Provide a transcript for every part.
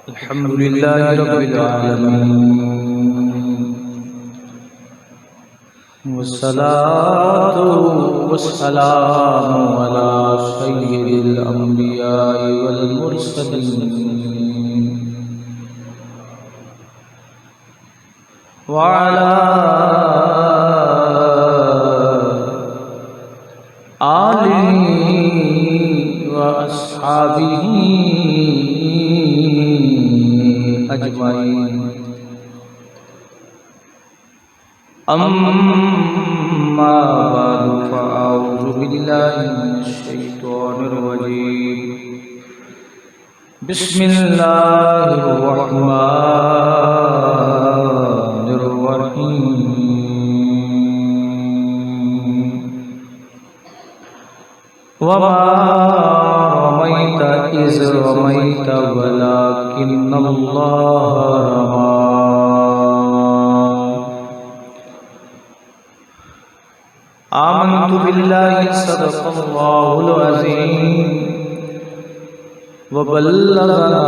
الحمد لله رب العالمين والصلاة والسلام على سيد الأنبياء والمرسلين وعلى آله وأصحابه أجمعين أما بعد فأعوذ بالله من الشيطان الرجيم بسم الله الرحمن الرحيم وما رميت إذ رميت ولكن الله رمى آمنت بالله صدق الله العظيم وبلغنا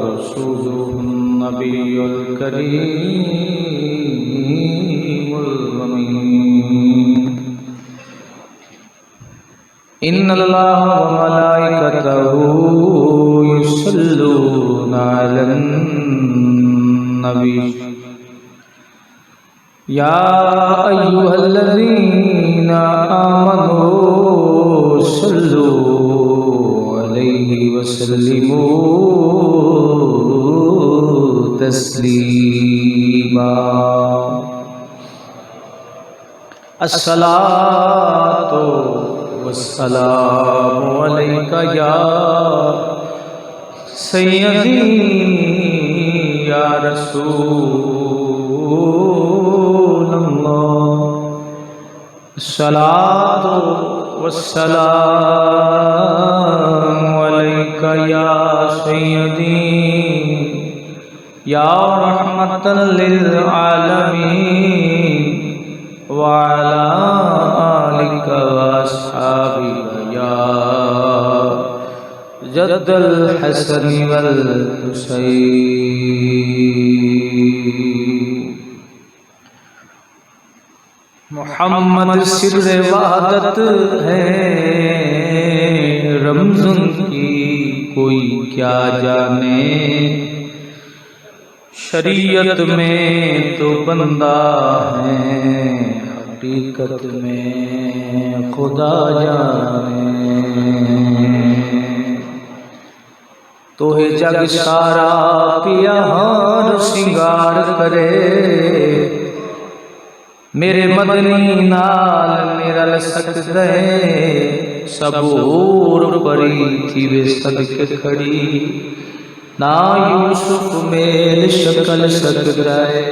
رسوله النبي الكريم الأمين إن الله وملائكته يصلون على النبي يا أيها الذين آمنوا صلوا عليه وسلموا تسليما الصلاة والسلام عليك يا سيدي يا رسول الله الصلاة والسلام عليك يا سيدي يا رحمة للعالمين وعلى آلك وأصحابك يا جد الحسن والحسين محمد سر وحدت ہے رمز ان کی کوئی کیا جانے شریعت میں تو بندہ ہے حقیقت میں خدا جانے تو ہے جگ سارا پیا ہار سنگار کرے میرے مدنی نال میرا لسک دے صبور بڑی تھی بے صدق کھڑی نا یوسف میل شکل سکدائے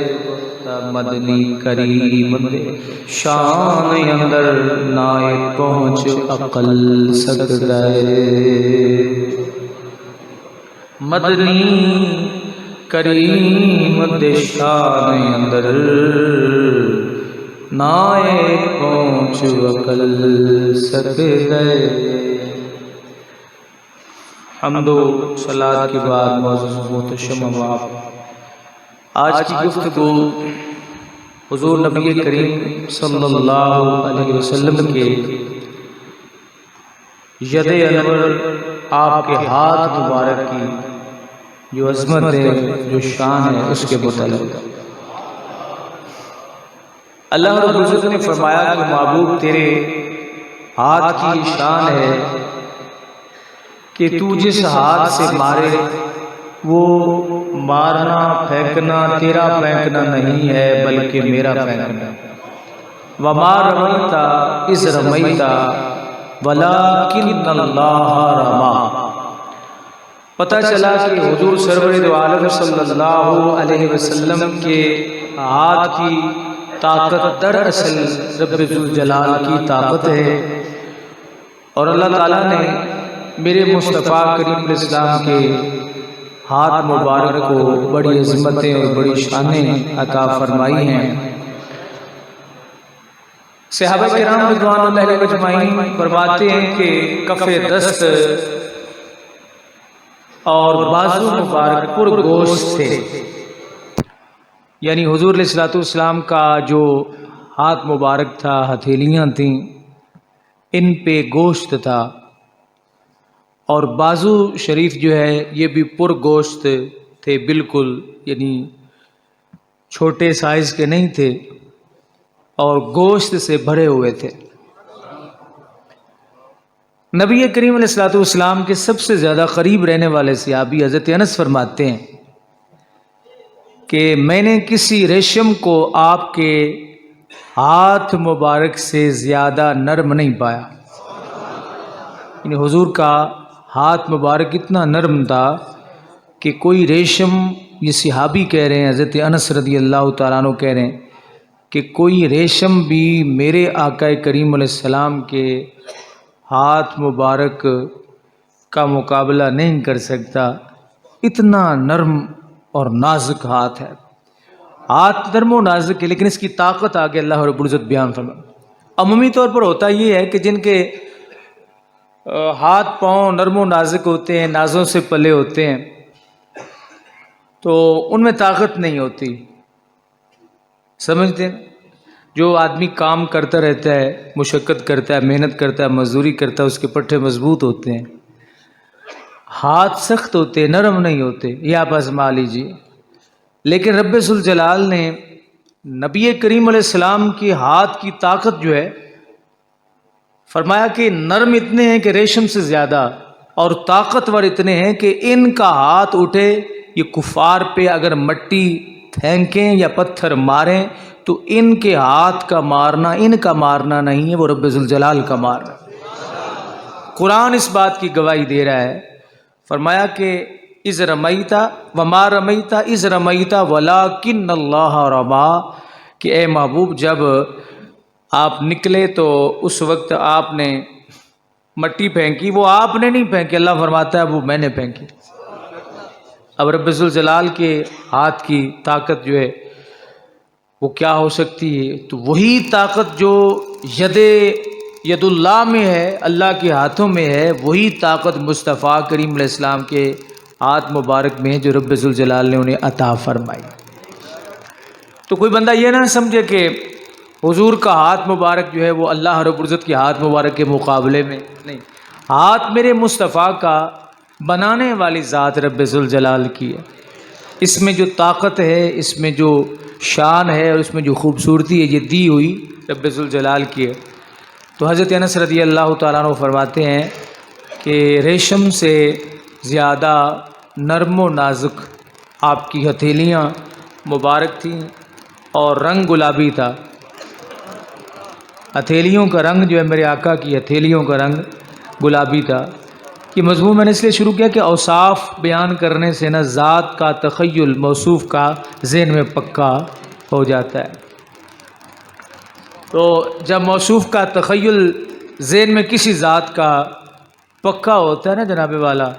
مدنی کریم دے شان اندر نائے پہنچ عقل سکدائے مدنی کریم دے شان اندر نائے پہنچ عقل سکدائے حمد و صلاة کے بعد معزز محتشم احباب آج کی گفتگو حضور نبی کریم صلی اللہ علیہ وسلم کے ید انور آپ کے ہاتھ مبارک کی جو عظمت ہے جو شان ہے اس کے متعلق اللہ رب العزت نے فرمایا کہ محبوب تیرے ہاتھ کی شان ہے کہ تو جس ہاتھ سے مارے وہ مارنا پھینکنا تیرا پھینکنا نہیں ہے بلکہ میرا پھینکنا وما رمیت اذ رمیت ولکن اللہ رما پتہ چلا کہ حضور سرور دو عالم صلی اللہ علیہ وسلم کے ہاتھ کی طاقت دراصل رب ذوالجلال کی طاقت ہے اور اللہ تعالیٰ نے میرے مصطفیٰ کریم الاسلام کے ہاتھ مبارک کو بڑی عظمتیں اور بڑی شانیں عطا فرمائی ہیں صحابہ کرام رضوان اللہ اجمعین فرماتے ہیں کہ کف دست اور بازو مبارک پر گوشت تھے، یعنی حضور علیہ الصلوۃ والسلام کا جو ہاتھ مبارک تھا، ہتھیلیاں تھیں، ان پہ گوشت تھا، اور بازو شریف جو ہے یہ بھی پر گوشت تھے بالکل، یعنی چھوٹے سائز کے نہیں تھے اور گوشت سے بھرے ہوئے تھے۔ نبی کریم علیہ الصلوۃ والسلام کے سب سے زیادہ قریب رہنے والے صحابی حضرت انس فرماتے ہیں کہ میں نے کسی ریشم کو آپ کے ہاتھ مبارک سے زیادہ نرم نہیں پایا، یعنی حضور کا ہاتھ مبارک اتنا نرم تھا کہ کوئی ریشم، یہ صحابی کہہ رہے ہیں، حضرت انس رضی اللہ تعالیٰ عنہ کہہ رہے ہیں کہ کوئی ریشم بھی میرے آقا کریم علیہ السلام کے ہاتھ مبارک کا مقابلہ نہیں کر سکتا، اتنا نرم اور نازک ہاتھ ہے۔ ہاتھ نرم و نازک ہے لیکن اس کی طاقت آگے اللہ رب العزت بیان فرمائے۔ عمومی طور پر ہوتا یہ ہے کہ جن کے ہاتھ پاؤں نرم و نازک ہوتے ہیں، نازوں سے پلے ہوتے ہیں، تو ان میں طاقت نہیں ہوتی، سمجھتے ہیں؟ جو آدمی کام کرتا رہتا ہے، مشقت کرتا ہے، محنت کرتا ہے، مزدوری کرتا ہے، اس کے پٹھے مضبوط ہوتے ہیں، ہاتھ سخت ہوتے ہیں، نرم نہیں ہوتے، یہ آپ آزما لیجیے۔ لیکن رب ذوالجلال نے نبی کریم علیہ السلام کی ہاتھ کی طاقت جو ہے فرمایا کہ نرم اتنے ہیں کہ ریشم سے زیادہ، اور طاقتور اتنے ہیں کہ ان کا ہاتھ اٹھے، یہ کفار پہ اگر مٹی پھینکیں یا پتھر ماریں تو ان کے ہاتھ کا مارنا ان کا مارنا نہیں ہے، وہ رب ذوالجلال کا مارنا۔ قرآن اس بات کی گواہی دے رہا ہے، فرمایا کہ اذ رمیت وما رمیت اذ رمیت ولکن اللہ رما، کہ اے محبوب جب آپ نکلے تو اس وقت آپ نے مٹی پھینکی، وہ آپ نے نہیں پھینکی، اللہ فرماتا ہے وہ میں نے پھینکی۔ اب رب ذوالجلال کے ہاتھ کی طاقت جو ہے وہ کیا ہو سکتی ہے؟ تو وہی طاقت جو ید اللہ میں ہے، اللہ کے ہاتھوں میں ہے، وہی طاقت مصطفیٰ کریم علیہ السلام کے ہاتھ مبارک میں ہے جو رب ذوالجلال نے انہیں عطا فرمائی۔ تو کوئی بندہ یہ نہ سمجھے کہ حضور کا ہاتھ مبارک جو ہے وہ اللہ رب العزت کے ہاتھ مبارک کے مقابلے میں نہیں، ہاتھ میرے مصطفیٰ کا بنانے والی ذات رب ذوالجلال کی ہے، اس میں جو طاقت ہے، اس میں جو شان ہے اور اس میں جو خوبصورتی ہے، یہ دی ہوئی رب ذوالجلال کی ہے۔ تو حضرت انس رضی اللہ تعالیٰ عنہ فرماتے ہیں کہ ریشم سے زیادہ نرم و نازک آپ کی ہتھیلیاں مبارک تھیں اور رنگ گلابی تھا۔ ہتھیلیوں کا رنگ جو ہے میرے آقا کی ہتھیلیوں کا رنگ گلابی تھا۔ یہ مضمون میں نے اس لیے شروع کیا کہ اوصاف بیان کرنے سے نا ذات کا تخیل موصوف کا ذہن میں پکا ہو جاتا ہے۔ تو جب موصوف کا تخیل ذہن میں کسی ذات کا پکا ہوتا ہے نا جناب والا،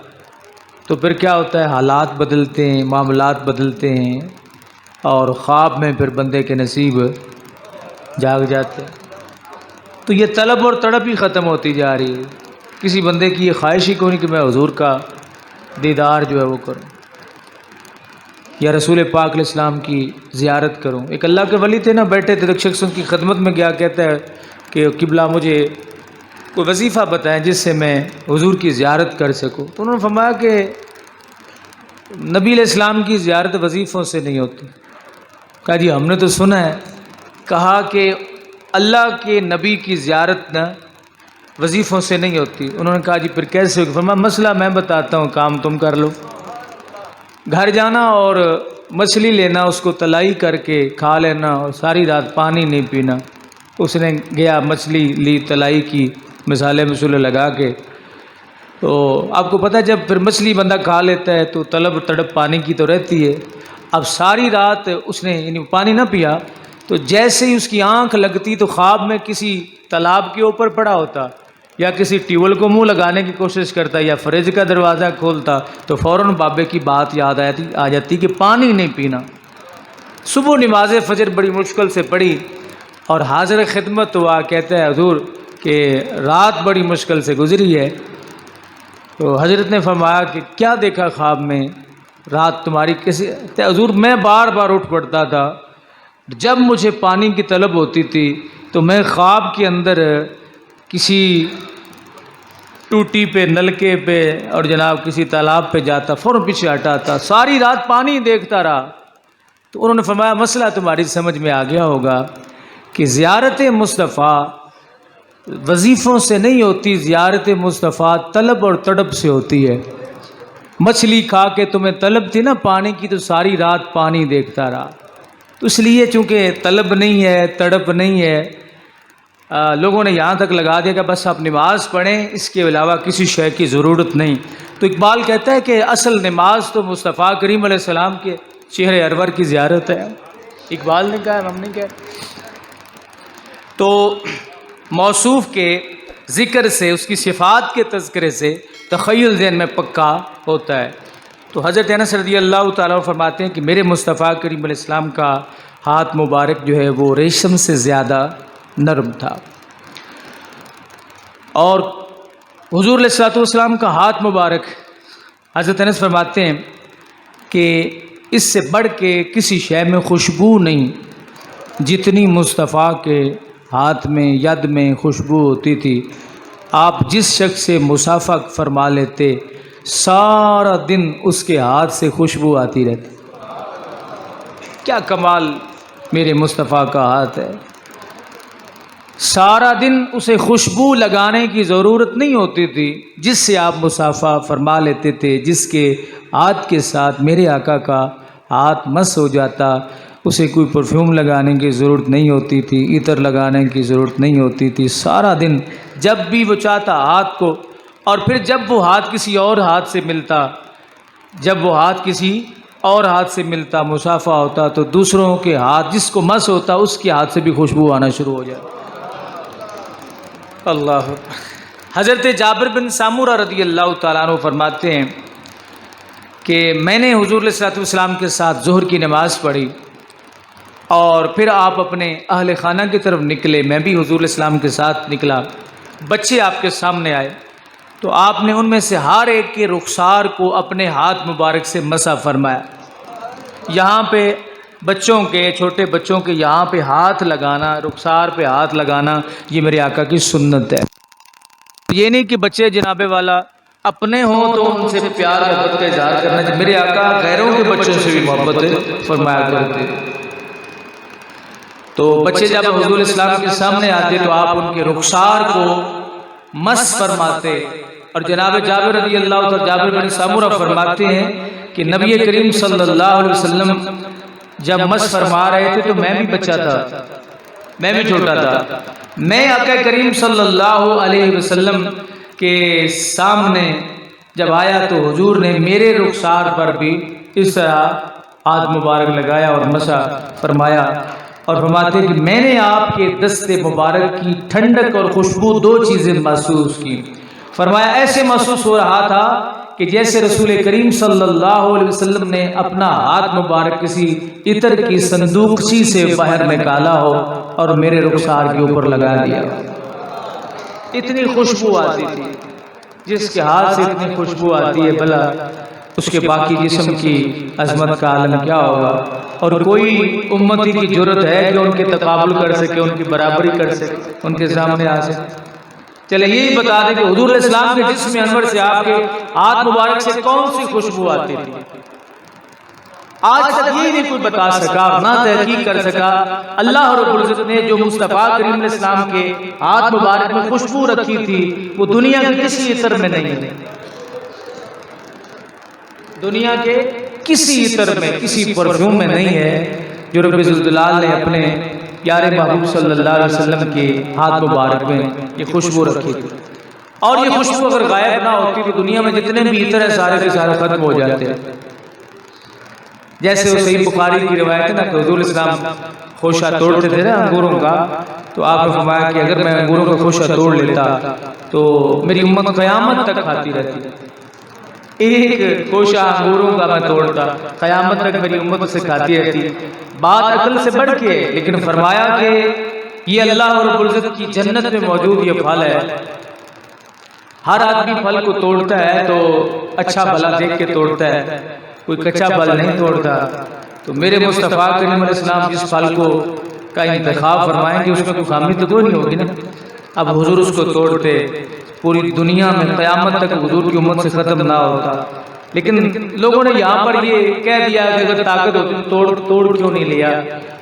تو پھر کیا ہوتا ہے، حالات بدلتے ہیں، معاملات بدلتے ہیں، اور خواب میں پھر بندے کے نصیب جاگ جاتے ہیں۔ تو یہ طلب اور تڑپ ہی ختم ہوتی جا رہی ہے، کسی بندے کی یہ خواہش ہی کوئی نہیں کہ میں حضور کا دیدار جو ہے وہ کروں یا رسول پاک علیہ السلام کی زیارت کروں۔ ایک اللہ کے ولی تھے نا، بیٹھے تھے، ایک شخص ان کی خدمت میں گیا، کہتا ہے کہ قبلہ مجھے کوئی وظیفہ بتائیں جس سے میں حضور کی زیارت کر سکوں۔ تو انہوں نے فرمایا کہ نبی علیہ السلام کی زیارت وظیفوں سے نہیں ہوتی۔ کہا جی ہم نے تو سنا ہے، کہا کہ اللہ کے نبی کی زیارت نہ وظیفوں سے نہیں ہوتی۔ انہوں نے کہا جی پھر کیسے ہوگی؟ فرمایا مسئلہ میں بتاتا ہوں، کام تم کر لو۔ گھر جانا اور مچھلی لینا، اس کو تلائی کر کے کھا لینا اور ساری رات پانی نہیں پینا۔ اس نے گیا مچھلی لی، تلائی کی، مسالے مسولے لگا کے، تو آپ کو پتہ ہے جب پھر مچھلی بندہ کھا لیتا ہے تو طلب تڑپ پانی کی تو رہتی ہے۔ اب ساری رات اس نے یعنی پانی نہ پیا، تو جیسے ہی اس کی آنکھ لگتی تو خواب میں کسی تالاب کے اوپر پڑا ہوتا یا کسی ٹیوبل کو منہ لگانے کی کوشش کرتا یا فریج کا دروازہ کھولتا تو فوراً بابے کی بات یاد آ جاتی کہ پانی نہیں پینا۔ صبح نماز فجر بڑی مشکل سے پڑھی اور حاضر خدمت ہوا، کہتا ہے حضور کہ رات بڑی مشکل سے گزری ہے، تو حضرت نے فرمایا کہ کیا دیکھا خواب میں، رات تمہاری کیسے؟ حضور میں بار بار اٹھ پڑتا تھا، جب مجھے پانی کی طلب ہوتی تھی تو میں خواب کے اندر کسی ٹوٹی پہ، نلکے پہ اور جناب کسی تالاب پہ جاتا، فوراً پیچھے ہٹاتا، ساری رات پانی دیکھتا رہا۔ تو انہوں نے فرمایا مسئلہ تمہاری سمجھ میں آ گیا ہوگا کہ زیارت مصطفیٰ وظیفوں سے نہیں ہوتی، زیارت مصطفیٰ طلب اور تڑپ سے ہوتی ہے۔ مچھلی کھا کے تمہیں طلب تھی نا پانی کی، تو ساری رات پانی دیکھتا رہا۔ تو اس لیے چونکہ طلب نہیں ہے، تڑپ نہیں ہے، لوگوں نے یہاں تک لگا دیا کہ بس آپ نماز پڑھیں، اس کے علاوہ کسی شے کی ضرورت نہیں۔ تو اقبال کہتا ہے کہ اصل نماز تو مصطفیٰ کریم علیہ السلام کے چہرے انور کی زیارت ہے۔ اقبال نے کہا، ہم نے کہا۔ تو موصوف کے ذکر سے، اس کی صفات کے تذکرے سے تخیل ذہن میں پکا ہوتا ہے۔ تو حضرت انس رضی اللہ تعالیٰ عنہ فرماتے ہیں کہ میرے مصطفیٰ کریم علیہ السلام کا ہاتھ مبارک جو ہے وہ ریشم سے زیادہ نرم تھا، اور حضور علیہ السلام کا ہاتھ مبارک، حضرت انس فرماتے ہیں کہ اس سے بڑھ کے کسی شے میں خوشبو نہیں جتنی مصطفیٰ کے ہاتھ میں، ید میں خوشبو ہوتی تھی۔ آپ جس شخص سے مصافحہ فرما لیتے سارا دن اس کے ہاتھ سے خوشبو آتی رہتی۔ کیا کمال میرے مصطفیٰ کا ہاتھ ہے، سارا دن اسے خوشبو لگانے کی ضرورت نہیں ہوتی تھی، جس سے آپ مصافحہ فرما لیتے تھے، جس کے ہاتھ کے ساتھ میرے آقا کا ہاتھ مس ہو جاتا، اسے کوئی پرفیوم لگانے کی ضرورت نہیں ہوتی تھی، عطر لگانے کی ضرورت نہیں ہوتی تھی۔ سارا دن جب بھی وہ چاہتا ہاتھ کو، اور پھر جب وہ ہاتھ کسی اور ہاتھ سے ملتا، جب وہ ہاتھ کسی اور ہاتھ سے ملتا، مصافحہ ہوتا، تو دوسروں کے ہاتھ جس کو مس ہوتا اس کے ہاتھ سے بھی خوشبو آنا شروع ہو جاتی۔ اللہ۔ حضرت جابر بن سامورہ رضی اللہ تعالیٰ عنہ فرماتے ہیں کہ میں نے حضور علیہ السلام کے ساتھ ظہر کی نماز پڑھی، اور پھر آپ اپنے اہل خانہ کی طرف نکلے، میں بھی حضور علیہ السلام کے ساتھ نکلا۔ بچے آپ کے سامنے آئے تو آپ نے ان میں سے ہر ایک کے رخسار کو اپنے ہاتھ مبارک سے مسح فرمایا۔ یہاں پہ بچوں کے، چھوٹے بچوں کے یہاں پہ ہاتھ لگانا، رخسار پہ ہاتھ لگانا، یہ میرے آقا کی سنت ہے۔ یہ نہیں کہ بچے جناب والا اپنے ہوں تو ان سے پیار محبت کا اظہار کرنا چاہیے، میرے آقا غیروں کے بچوں سے بھی محبت فرمایا کرتے۔ تو بچے جب حضور اسلام کے سامنے آتے تو آپ ان کے رخسار کو مس فرماتے، اور جناب جابر رضی اللہ عنہ، جابر بن سامورہ فرماتے ہیں کہ نبی کریم صلی اللہ علیہ وسلم جب مس فرما رہے تھے تو میں بھی بچہ تھا، میں بھی چھوٹا تھا، میں آقا کریم صلی اللہ علیہ وسلم کے سامنے جب آیا تو حضور نے میرے رخسار پر بھی اس طرح ہاتھ مبارک لگایا اور مسح فرمایا، اور فرماتے کہ میں نے آپ کے دست مبارک کی ٹھنڈک اور خوشبو دو چیزیں محسوس کی۔ فرمایا ایسے محسوس ہو رہا تھا کہ جیسے رسول کریم صلی اللہ علیہ وسلم نے اپنا ہاتھ مبارک کسی عطر کی صندوقچی سے باہر نکالا ہو اور میرے رخسار کے اوپر لگا دیا۔ اتنی خوشبو آتی تھی، جس کے ہاتھ سے اتنی خوشبو آتی ہے بھلا اس کے باقی جسم کی عظمت کا عالم کیا ہوگا؟ اور کوئی امتی کی جرت ہے کہ ان کے تقابل کر سکے، ان کی برابری کر سکے، ان کے سامنے آ سکے؟ چلے یہی بتا دیں کہ حضور علیہ السلام کے جسم انور سے آپ کے ہاتھ مبارک سے کون سی خوشبو آتی تھی؟ آج تک یہ نہیں کوئی بتا سکا، نہ تحقیق کر سکا۔ اللہ رب العزت نے جو مصطفیٰ کریم علیہ السلام کے ہاتھ مبارک میں خوشبو رکھی تھی وہ دنیا کے کسی عطر میں نہیں ہے، دنیا کے کسی عطر میں، کسی پرفیوم میں نہیں ہے جو رب الجلال نے اپنے پیارے محبوب صلی اللہ علیہ وسلم کے ہاتھ مبارک میں یہ خوشبو رکھی تھی۔ اور یہ خوشبو اگر غائب نہ ہوتی تو دنیا میں جتنے بھی عطر ہیں سارے کے سارے ختم ہو جاتے ہیں۔ جیسے وہ صحیح بخاری کی روایت ہے نا کہ حضور اسلام خوشہ توڑتے تھے نا انگوروں کا، تو آپ نے فرمایا کہ اگر میں انگوروں کا خوشہ توڑ لیتا تو میری امت قیامت تک کھاتی رہتی، ایک خوشہ انگوروں کا میں توڑتا قیامت تک میری امت سے کھاتی رہتی۔ بات عقل سے بڑھ کے، لیکن فرمایا کہ یہ اللہ رب العزت کی جنت میں موجود یہ پھل ہے، ہر آدمی پھل کو توڑتا ہے تو اچھا بھلا دیکھ کے توڑتا ہے، کوئی کچا پھل نہیں توڑتا۔ تو میرے مصطفیٰ کریم علیہ السلام جس پھل کو کا انتخاب فرمائیں گے اس میں کوئی خامی تو کوئی نہیں ہوگی نا۔ اب حضور اس کو توڑتے، پوری دنیا میں قیامت تک حضور کی امت سے ختم نہ ہوتا، لیکن لوگوں نے یہاں پر یہ کہہ دیا کہ اگر طاقت ہوتی تو توڑ کیوں نہیں لیا؟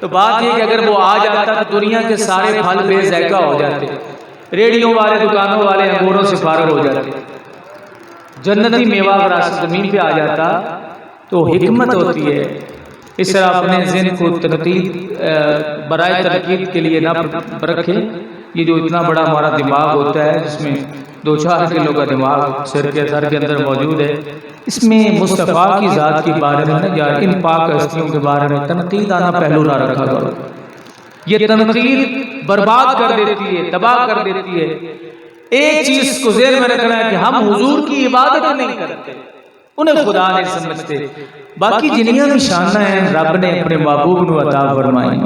تو بات یہ کہ اگر وہ آ جاتا تو دنیا کے سارے پھل بے ذائقہ ہو جاتے، ریڑیوں والے دکانوں والے انگوروں سے فارغ ہو جاتے، جنتی میوہ اگر زمین پہ آ جاتا تو حکمت ہوتی ہے۔ اس طرح اپنے ذہن کو تنقید برائے تنقید کے لیے نہ رکھیں۔ یہ جو اتنا بڑا ہمارا دماغ ہوتا ہے جس میں 2-4 کلو کا دماغ سر کے اندر موجود ہے، اس میں مصطفیٰ کی ذات کے بارے میں یا ان پاک ہستیوں کے بارے میں تنقید آنا پہلو نہ رکھا کرو۔ یہ تنقید برباد کر دیتی ہے، تباہ کر دیتی ہے۔ ایک چیز کو ذہن میں رکھنا ہے کہ ہم حضور کی عبادت نہیں کرتے، انہیں خدا نہیں سمجھتے، باقی جنیاں نشانہ ہیں رب نے اپنے محبوب کو عطا فرمائی،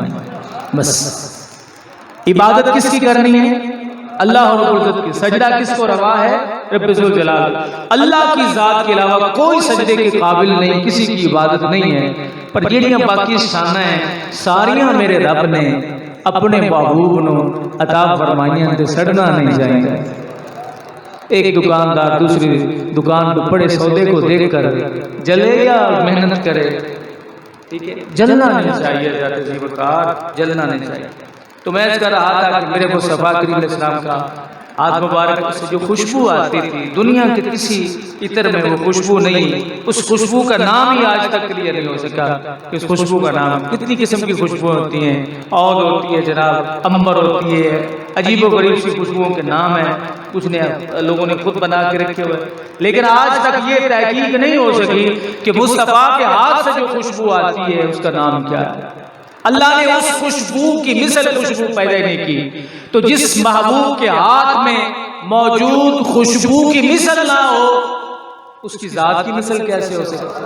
بس عبادت کس کی کرنی ہے؟ اللہ رب العزت کی۔ سجدہ کس کو روا ہے؟ رب ذوالجلال۔ اللہ کی ذات کے علاوہ کوئی سجدے کے قابل نہیں، کسی کی عبادت نہیں ہے۔ پر جڑیاں باقی شانہ ہیں ساریاں میرے رب نے اپنے محبوب نو عطا فرمائیاں تے سڑنا نہیں جائیں گا۔ ایک دکاندار دوسری دکان پہ پڑے سودے کو دیکھ کر جلے یا محنت کرے؟ جلنا نہیں چاہیے، حضرت جی وقار جلنا نہیں چاہیے۔ تو میں کہہ رہا تھا کہ میرے مصطفیٰ کریم علیہ السلام کا ہاتھ مبارک سے جو خوشبو آتی تھی، دنیا کے کسی عطر میں وہ خوشبو نہیں، اس خوشبو کا نام ہی آج تک کلیئر نہیں ہو سکا کہ اس خوشبو کا نام۔ کتنی قسم کی خوشبو ہوتی ہیں، عود ہوتی ہے جناب، امبر ہوتی ہے، عجیب و غریب سی خوشبوؤں کے نام ہیں، کچھ نے لوگوں نے خود بنا کے رکھے ہوئے، لیکن آج تک یہ تحقیق نہیں ہو سکی کہ مصطفیٰ کے ہاتھ سے جو خوشبو آتی ہے اس کا نام کیا ہے۔ اللہ نے اس خوشبو کی مثل خوشبو پیدا نہیں کی، تو جس محبوب کے ہاتھ میں موجود خوشبو کی مثل نہ ہو اس کی ذات کی مثل کیسے ہو سکتی؟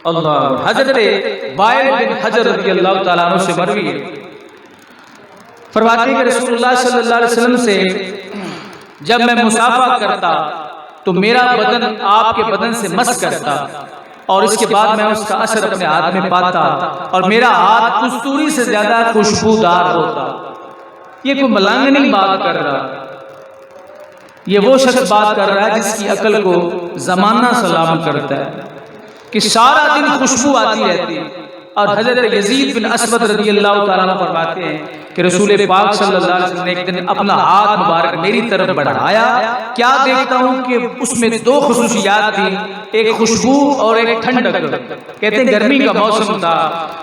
اللہ حضرت وائل بن حجر رضی اللہ تعالیٰ عنہ سے مروی ہے، فرماتے ہیں کہ رسول اللہ صلی اللہ علیہ وسلم سے جب میں مصافحہ کرتا تو میرا بدن آپ کے بدن سے مس کرتا، اور اس کے بعد میں اس کا اثر اپنے ہاتھ میں پاتا، اور میرا ہاتھ کستوری سے زیادہ خوشبودار ہوتا۔ یہ کوئی ملنگ نہیں بات کر رہا، یہ وہ شخص بات کر رہا ہے جس کی عقل کو زمانہ سلام کرتا ہے کہ سارا دن خوشبو آتی رہتی ہے۔ اور حضرت یزید بن اسود رضی اللہ تعالیٰ عنہ فرماتے ہیں کہ رسول پاک صلی اللہ علیہ وسلم نے ایک دن اپنا ہاتھ مبارک میری طرف بڑھایا، کیا دیکھتا ہوں کہ اس میں 2 خصوصیات تھیں، ایک خوشبو اور ایک ٹھنڈک۔ کہتے ہیں گرمی کا موسم تھا،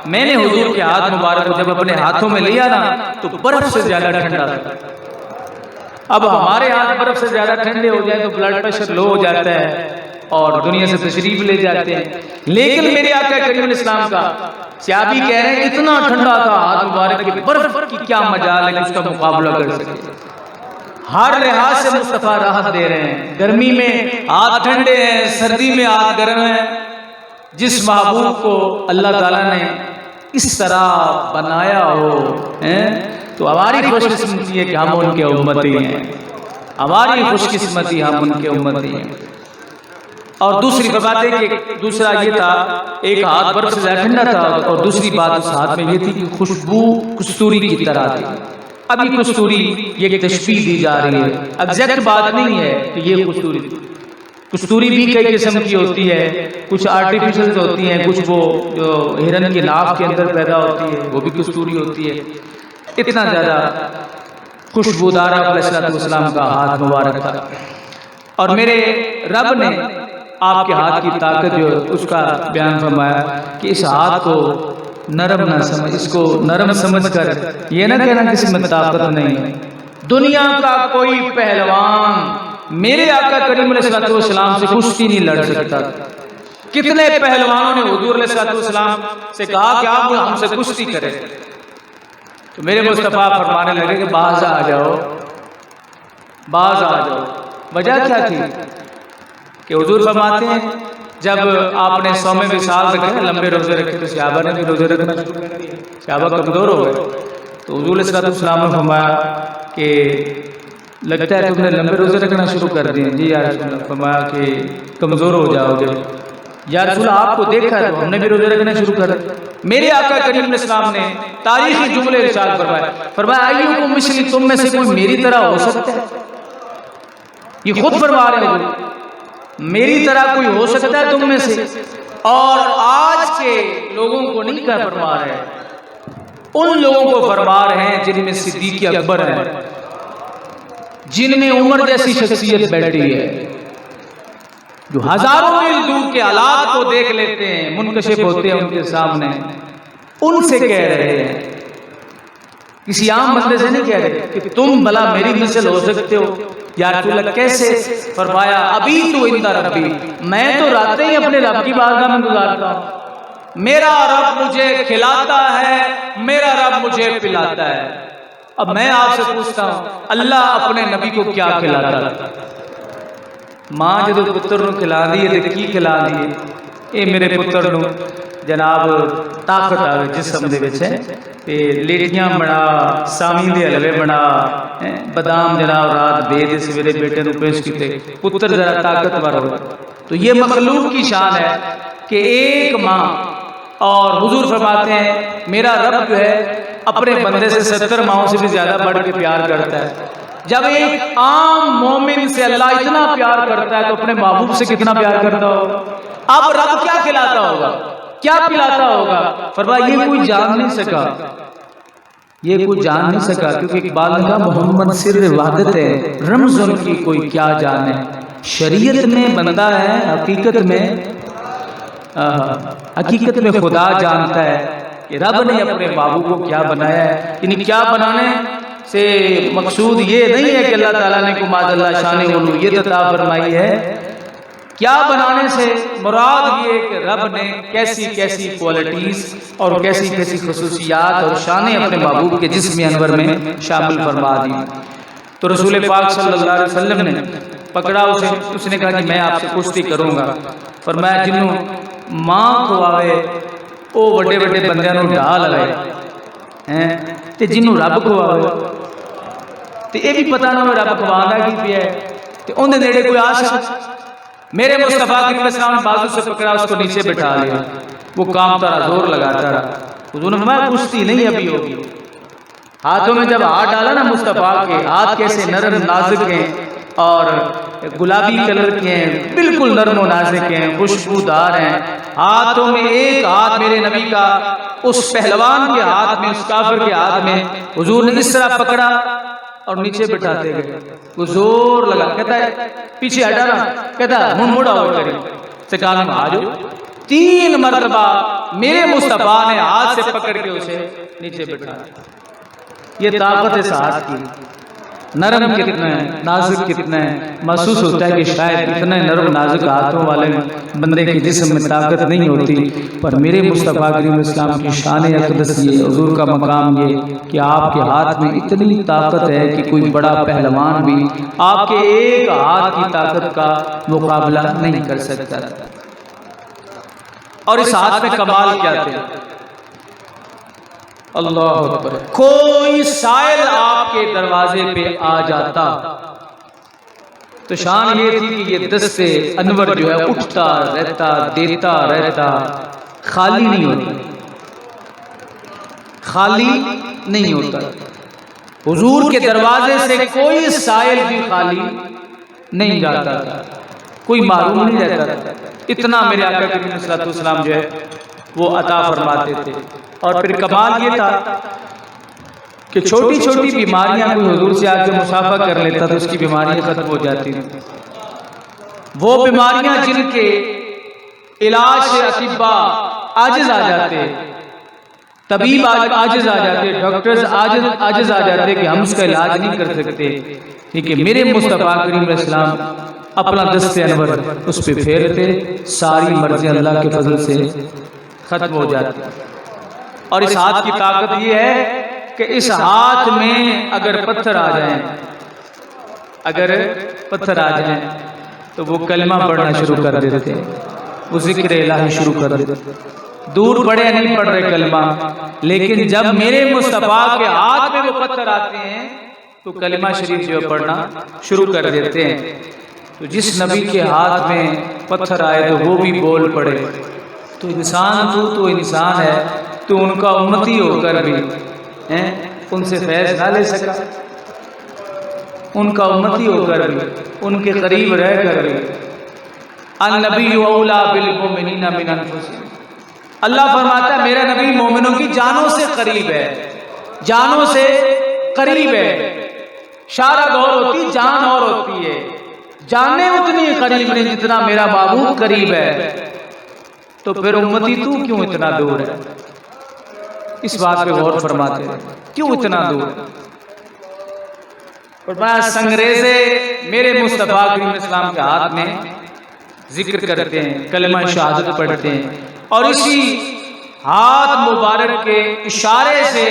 میں نے حضور کے ہاتھ مبارک کو جب اپنے ہاتھوں میں لیا نا تو برف سے زیادہ ٹھنڈا تھا۔ اب ہمارے ہاتھ برف سے زیادہ ٹھنڈے ہو جائیں تو بلڈ پریشر لو ہو جاتا ہے اور دنیا سے تشریف لے جاتے ہیں، لیکن میرے آقا کریم علیہ السلام کا صحابی کہہ رہے ہیں اتنا ٹھنڈا تھا ہاتھ مبارک کی، برف کی کیا مجال ہے کہ اس کا مقابلہ کر سکے۔ ہر لحاظ سے مصطفیٰ راحت دے رہے ہیں، گرمی میں ہاتھ ٹھنڈے ہیں، سردی میں ہاتھ گرم ہیں۔ جس محبوب کو اللہ تعالیٰ نے اس طرح بنایا ہو تو ہماری خوش قسمتی ہے کہ ہم ان کے امتی ہیں، ہماری خوش قسمتی ہم ان کے امتی ہیں۔ اور دوسری بات ہے کہ دوسرا یہ تھا، ایک ہاتھ برف سے زیادہ ٹھنڈا تھا، اور دوسری بات اس ہاتھ میں یہ تھی کہ خوشبو کستوری کی طرح تھی۔ اب یہ کستوری یہ ایک تشبیہ دی جا رہی ہے، ایگزیکٹ بات نہیں ہے کہ یہ کستوری تھی۔ کستوری بھی کئی قسم کی ہوتی ہے، کچھ آرٹیفیشل ہوتی ہیں، کچھ وہ جو ہرن کی ناف کے اندر پیدا ہوتی ہے وہ بھی کستوری ہوتی ہے۔ اتنا زیادہ خوشبودار علیہ السلام کا ہاتھ مبارک تھا، اور میرے رب نے آپ کے ہاتھ کی طاقت جو اس کا بیان فرمایا کہ اس ہاتھ کو نرم نہ سمجھ، اس کو نرم سمجھ کر یہ نہ کہنا کسی میں طاقت نہیں ہے۔ دنیا کا کوئی پہلوان میرے آقا کریم علیہ السلام سے کشتی نہیں لڑ سکتا۔ کتنے پہلوانوں نے حضور علیہ السلام سے کہا کہ آپ ہم سے کشتی کریں، تو میرے مصطفیٰ فرمانے لگے کہ باز آ جاؤ، باز آ جاؤ۔ وجہ کیا تھی کہ حضور فرماتے ہیں جب آپ نے 100 وصال رکھے، لمبے روزے رکھے، تو صحابہ نے بھی روزے رکھنا شروع کر دیا، صحابہ کمزور ہو گئے، تو حضور علیہ السلام نے فرمایا کہ لگتا ہے تم نے لمبے روزے رکھنا شروع کر دیے. جی یا رسول اللہ. فرمایا کہ کمزور ہو جاؤ گے. یا رسول اللہ آپ کو دیکھا ہے تو ہم نے بھی روزے رکھنا شروع کر دیے. میرے آقا کریم علیہ السلام نے تاریخی جملے ارشاد فرمائے. فرمایا ایوکم مثلی, تم میں سے کوئی میری طرح ہو سکتا ہے؟ یہ خود فرما رہے ہیں میری طرح کوئی ہو سکتا ہے تم میں سے؟ اور آج کے لوگوں کو نہیں کہا فرما رہے ہیں, ان لوگوں کو فرما رہے ہیں جن میں صدیق اکبر ہیں, جن میں عمر جیسی شخصیت بیٹھی ہے, جو ہزاروں میل دور کے حالات کو دیکھ لیتے ہیں, منکشف ہوتے ہیں ان کے سامنے. ان سے کہہ رہے ہیں, کسی عام بندے سے نہیں کہہ رہے کہ تم بھلا میری مثل ہو سکتے ہو. یا رسول اللہ کیسے؟ فرمایا ابھی تو عند ربی, میں تو راتیں ہی اپنے رب کی بارگاہ میں گزارتا ہوں. میرا رب مجھے کھلاتا ہے, میرا رب مجھے پلاتا ہے. اب میں آپ سے پوچھتا ہوں, اللہ اپنے نبی کو کیا کھلاتا ہے؟ ماں جدو پتر نو کھلا دیے تو کی کھلا دیے؟ اے میرے پتر نو جناب طاقت آوے جسم دے وچ ہے, تے لیٹیاں بنا, سامی دے حلوے بنا, بادام جناب رات دے دے سویرے بیٹے نو پیش کیتے, پتر ذرا طاقتور ہو. تو یہ مخلوق کی شان ہے کہ ایک ماں, اور حضور فرماتے ہیں میرا رب جو ہے اپنے بندے سے 70 ماؤں سے بھی زیادہ بڑھ کے پیار کرتا ہے. جب ایک عام مومن سے اللہ اتنا پیار کرتا ہے تو اپنے محبوب سے کتنا پیار کرتا ہوگا. اب رب کیا کھلاتا ہوگا, کیا پلاتا ہوگا؟ فرمایا یہ کوئی جان نہیں سکا, یہ کوئی جان نہیں سکا, کیونکہ اقبال نے کہا محمد سر وحدت ہے, رمز ان کی کوئی کیا جانے. شریعت میں بندہ ہے, حقیقت میں خدا جانتا ہے کہ رب نے اپنے محبوب کو کیا بنایا ہے. یعنی کیا بنانے سے مقصود یہ نہیں ہے کہ اللہ تعالیٰ نے کو معاذ اللہ شان الوہیت عطا فرمائی ہے. کیا بنانے سے مراد یہ کہ رب نے کیسی کیسی کوالٹیز اور کیسی کیسی خصوصیات اور شانیں اپنے محبوب کے جسم انور میں شامل فرما دی. تو رسول پاک صلی اللہ علیہ وسلم نے پکڑا اسے, اس نے کہا کہ میں آپ سے کشتی کروں گا. فرمایا جنوں ماں کو آوے او بڑے بڑے بندیاں نو ڈھا لگائے ہیں, تے جنوں رب کو آوے تے اے بھی پتہ نہ رب کھوانا کی پیا ہے, تے اون دے نیڑے کوئی آ سکتا. میرے مصطفیٰ کے السلام نے بازو سے پکڑا, اس کو نیچے بٹھا لیا, وہ کامتا رہا, زور لگاتا رہا. حضور نے فرمایا کشتی نہیں ابھی ہوگی. ہاتھوں میں جب ہاتھ ڈالا نا مصطفیٰ کے, ہاتھ کیسے نرم نازک ہیں اور گلابی کلر کے ہیں, بالکل نرم و نازک ہیں, خوشبودار ہیں. ہاتھوں میں ایک ہاتھ میرے نبی کا اس پہلوان کے ہاتھ میں, اس کافر کے ہاتھ میں حضور نے اس طرح پکڑا اور نیچے بٹھاتے گئے. وہ زور لگا, کہتا ہے پیچھے ہٹا نا, کہتا ہے من مڑا ہو کری سے کہا میں آ جاؤ. 3 مرتبہ میرے مصطفیٰ نے ہاتھ سے پکڑ کے اسے نیچے بٹھایا. یہ طاقت اس ہاتھ کی, نرم کتنا ہے, نازک کتنا ہے. محسوس ہوتا ہے کہ شاید اتنا نرم نازک ہاتھوں والے بندے کے جسم میں طاقت نہیں ہوتی, پر میرے مصطفیٰ کریم اسلام کی شان اقدس یہ, حضور کا مقام یہ کہ آپ کے ہاتھ میں اتنی طاقت ہے کہ کوئی بڑا پہلوان بھی آپ کے ایک ہاتھ کی طاقت کا مقابلہ نہیں کر سکتا. اور اس ہاتھ میں کمال کیا تھے, اللہ اکبر, کوئی سائل آپ کے دروازے پہ آ جاتا تو شان یہ تھی کہ یہ دست انور جو ہے اٹھتا رہتا, دیتا رہتا, خالی نہیں ہوتا, خالی نہیں ہوتا. حضور کے دروازے سے کوئی سائل بھی خالی نہیں جاتا تھا, کوئی معروم نہیں رہتا تھا. اتنا میرے آقا کریم صلی اللہ علیہ وسلم جو ہے وہ عطا فرماتے تھے. اور پھر کمال یہ تھا کہ چھوٹی چھوٹی بیماریاں کوئی حضور سے آ کے مصافحہ کر لیتا تو اس کی بیماریاں ختم ہو جاتی تھیں. وہ بیماریاں جن کے علاج سے اطباء عاجز آ جاتے, طبیب عاجز آ جاتے, ڈاکٹرز عاجز آ جاتے کہ ہم اس کا علاج نہیں کر سکتے, کیونکہ میرے مصطفیٰ کریم علیہ السلام اپنا دست انور اس پہ پھیرتے, ساری مرضیں اللہ کے فضل سے ختم ہو جاتی. اور اس ہاتھ کی طاقت یہ ہے کہ اس ہاتھ میں اگر پتھر آ جائیں, اگر پتھر آ جائیں تو وہ کلمہ پڑھنا شروع کر دیتے, وہ ذکر الہی شروع کر دیتے. دور پڑے نہیں پڑھ رہے کلمہ, لیکن جب میرے مصطفیٰ کے ہاتھ میں وہ پتھر آتے ہیں تو کلمہ شریف جو پڑھنا شروع کر دیتے ہیں. تو جس نبی کے ہاتھ میں پتھر آئے تو وہ بھی بول پڑے. تو انسان تو انسان ہے، تو ان کا امتی ہو کر بھی ان سے فیض نہ لے سکا، ان کا امتی ہو کر بھی، ان کے قریب رہ کر بھی. النبی اولیٰ بالمؤمنین من انفسہم، اللہ فرماتا ہے میرا نبی مومنوں کی جانوں سے قریب ہے، جانوں سے قریب ہے. شارہ اور ہوتی جان اور ہوتی ہے، جانیں اتنی قریب نہیں جتنا میرا محبوب قریب ہے. تو پھر امتی تو کیوں اتنا دور ہے؟ اس بات پہ غور فرماتے ہیں کیوں اتنا دور ہے. فرمایا سنگریزے میرے مصطفیٰ کریم اسلام کے ہاتھ میں ذکر کرتے ہیں، کلمہ شہادت پڑھتے ہیں، اور اسی ہاتھ مبارک کے اشارے سے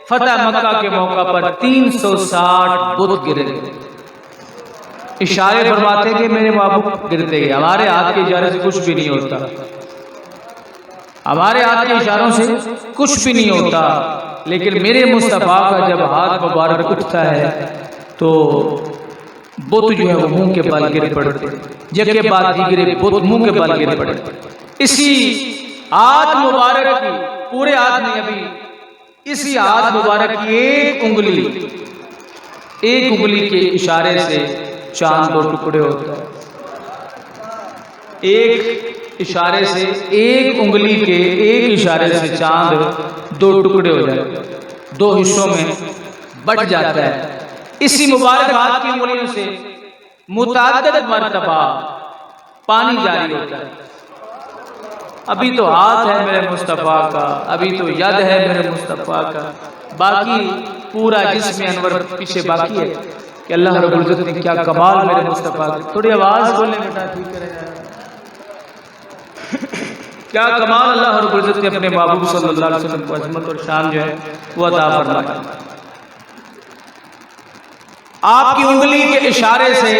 فتح مکہ کے موقع پر 360 بت گرے. اشارے فرماتے کہ میرے محبوب گرتے گئے. ہمارے ہاتھ کے اشارے سے کچھ بھی نہیں ہوتا، ہمارے ہاتھ کے اشاروں سے کچھ بھی نہیں ہوتا، لیکن میرے مصطفیٰ کا جب ہاتھ مبارک اٹھتا ہے تو بت جو ہے وہ منہ کے بل گر پڑتے، جگہ بعد دیگرے بت منہ کے بل گر پڑتے. اسی ہاتھ مبارک کی، پورے ہاتھ نہیں ابھی، اسی ہاتھ مبارک کی ایک انگلی کے اشارے سے چاند دو ٹکڑے ہوتا ہے. ایک اشارے سے، ایک انگلی کے ایک اشارے سے چاند دو ٹکڑے ہو جاتے ہیں، دو حصوں میں بٹ جاتا ہے. اسی مبارک ہاتھ کی انگلیوں سے متعدد مرتبہ پانی جاری ہوتا ہے. ابھی تو ہاتھ ہے میرے مصطفیٰ کا، ابھی تو ید ہے میرے مصطفیٰ کا، باقی پورا جسم انور پیچھے باقی ہے. کہ اللہ رب العزت نے کیا کمال میرے مصطفیٰ کا. تھوڑی آواز بولنے بیٹا ٹھیک کرے گا. کیا کمال اللہ رب العزت نے اپنے محبوب صلی اللہ علیہ وسلم کو عظمت اور شان جو ہے وہ عطا فرمایا. آپ کی انگلی کے اشارے سے